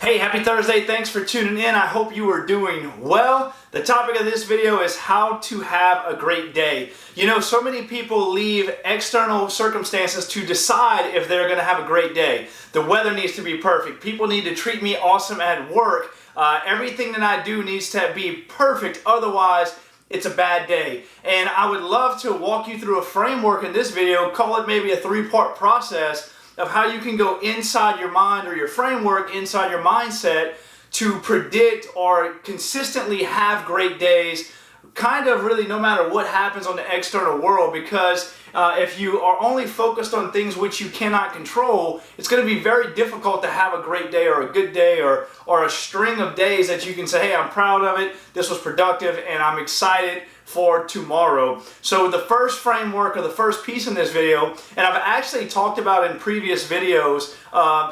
Hey, happy Thursday. Thanks for tuning in. I hope you are doing well. The topic of this video is how to have a great day. You know, so many people leave external circumstances to decide if they're going to have a great day. The weather needs to be perfect. People need to treat me awesome at work. Everything that I do needs to be perfect. Otherwise, it's a bad day. And I would love to walk you through a framework in this video, call it maybe a three-part process of how you can go inside your mind or your framework, inside your mindset to predict or consistently have great days, kind of really no matter what happens on the external world, because if you are only focused on things which you cannot control, it's going to be very difficult to have a great day or a good day or a string of days that you can say, hey, I'm proud of it, this was productive, and I'm excited for tomorrow. So the first framework or the first piece in this video, and I've actually talked about in previous videos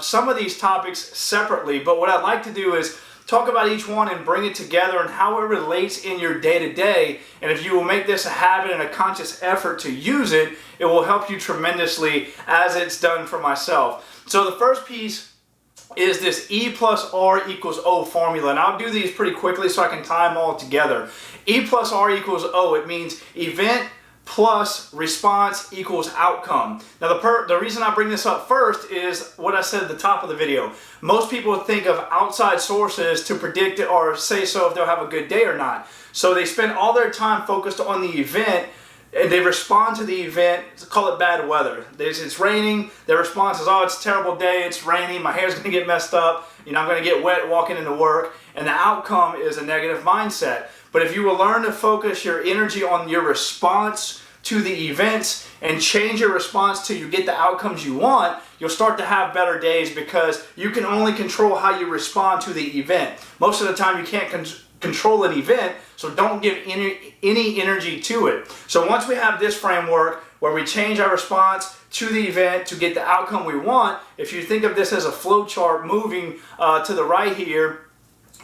some of these topics separately, but what I'd like to do is talk about each one and bring it together and how it relates in your day-to-day. And if you will make this a habit and a conscious effort to use it, it will help you tremendously as it's done for myself. So the first piece is this E plus R equals O formula. And I'll do these pretty quickly so I can tie them all together. E plus R equals O. It means event plus response equals outcome. Now the reason I bring this up first is what I said at the top of the video. Most people think of outside sources to predict it or say so if they'll have a good day or not. So they spend all their time focused on the event and they respond to the event, call it bad weather. It's raining, their response is, oh, it's a terrible day, it's raining, my hair's gonna get messed up, I'm gonna get wet walking into work, and the outcome is a negative mindset. But if you will learn to focus your energy on your response to the events and change your response till you get the outcomes you want, you'll start to have better days because you can only control how you respond to the event. Most of the time you can't control an event, so don't give any energy to it. So once we have this framework where we change our response to the event to get the outcome we want, if you think of this as a flow chart moving to the right here,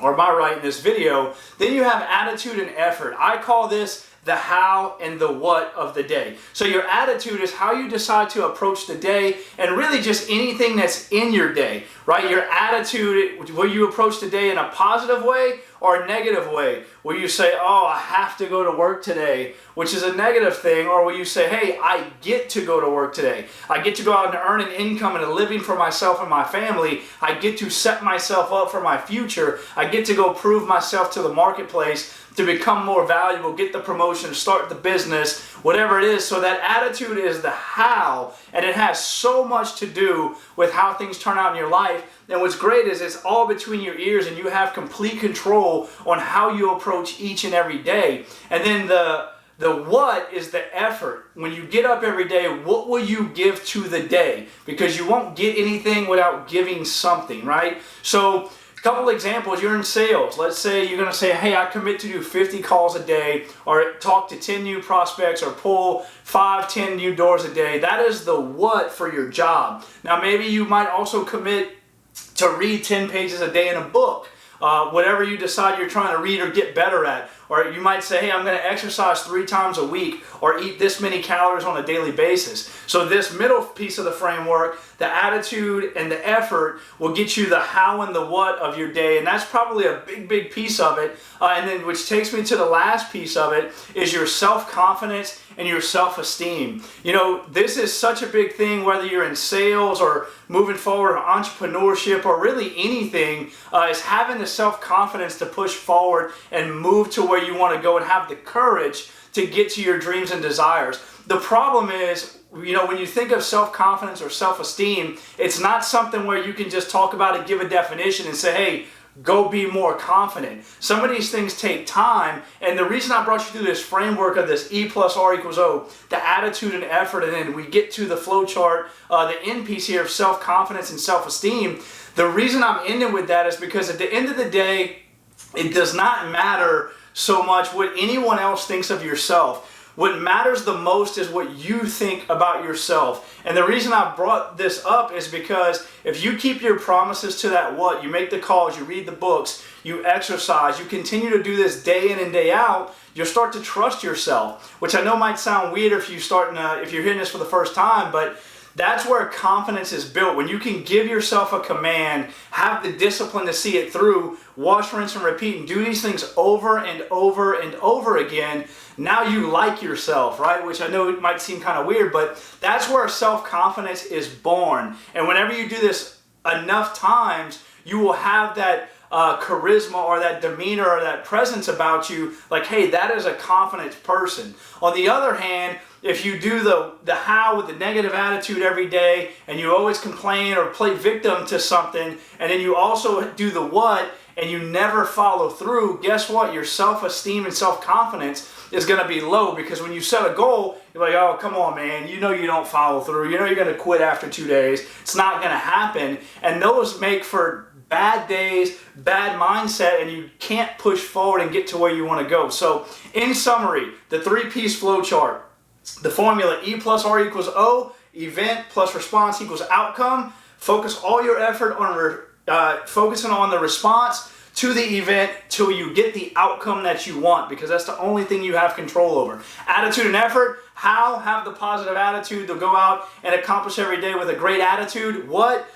or my right in this video, then you have attitude and effort. I call this the how and the what of the day. So your attitude is how you decide to approach the day and really just anything that's in your day, right? Your attitude, will you approach the day in a positive way or a negative way? Will you say, oh, I have to go to work today, which is a negative thing, or will you say, hey, I get to go to work today. I get to go out and earn an income and a living for myself and my family. I get to set myself up for my future. I get to go prove myself to the marketplace to become more valuable, get the promotion, start the business, whatever it is. So that attitude is the how, and it has so much to do with how things turn out in your life. And what's great is it's all between your ears and you have complete control on how you approach each and every day. And then the what is the effort. When you get up every day, what will you give to the day? Because you won't get anything without giving something, right? So a couple examples, you're in sales. Let's say you're going to say, hey, I commit to do 50 calls a day or talk to 10 new prospects or pull 5, 10 new doors a day. That is the what for your job. Now maybe you might also commit to read 10 pages a day in a book. Whatever you decide you're trying to read or get better at. Or you might say, hey, I'm going to exercise 3 times a week or eat this many calories on a daily basis. So this middle piece of the framework, the attitude and the effort, will get you the how and the what of your day. And that's probably a big piece of it. And then which takes me to the last piece of it is your self-confidence and your self-esteem. You know, this is such a big thing, whether you're in sales or moving forward or entrepreneurship or really anything, is having the self-confidence to push forward and move to where you want to go and have the courage to get to your dreams and desires. The problem is, you know, when you think of self-confidence or self-esteem, it's not something where you can just talk about it, give a definition and say, hey, go be more confident. Some of these things take time, and the reason I brought you through this framework of this E plus R equals O, the attitude and effort, and then we get to the flow chart, the end piece here of self-confidence and self-esteem. The reason I'm ending with that is because at the end of the day, it does not matter so much what anyone else thinks of yourself. What matters the most is what you think about yourself. And the reason I brought this up is because if you keep your promises to that what, you make the calls, you read the books, you exercise, you continue to do this day in and day out, you'll start to trust yourself, which I know might sound weird if you're hearing this for the first time, but That's where confidence is built. When you can give yourself a command, have the discipline to see it through, wash, rinse, and repeat, and do these things over and over and over again, now you like yourself, right? Which I know it might seem kind of weird, but that's where self-confidence is born. And whenever you do this enough times, you will have that charisma or that demeanor or that presence about you, like, hey, that is a confident person. On the other hand, if you do the how with the negative attitude every day, and you always complain or play victim to something, and then you also do the what, and you never follow through, guess what? Your self-esteem and self-confidence is going to be low, because when you set a goal, you're like, oh, come on, man, you know you don't follow through. You know you're going to quit after 2 days. It's not going to happen. And those make for bad days, bad mindset, and you can't push forward and get to where you want to go. So in summary, the 3-piece flow chart. The formula: E plus R equals O, event plus response equals outcome. Focus all your effort on focusing on the response to the event till you get the outcome that you want, because that's the only thing you have control over. Attitude and effort: how? Have the positive attitude to go out and accomplish every day with a great attitude. What?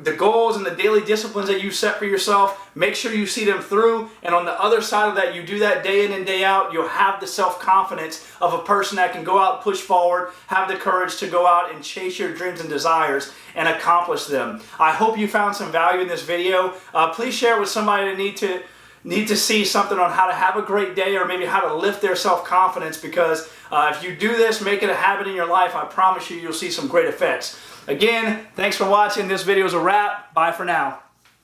The goals and the daily disciplines that you set for yourself, make sure you see them through, and on the other side of that, you do that day in and day out, you'll have the self-confidence of a person that can go out, push forward, have the courage to go out and chase your dreams and desires and accomplish them. I hope you found some value in this video. Please share it with somebody that need to see something on how to have a great day, or maybe how to lift their self-confidence, because if you do this, make it a habit in your life, I promise you, you'll see some great effects. Again, thanks for watching. This video is a wrap. Bye for now.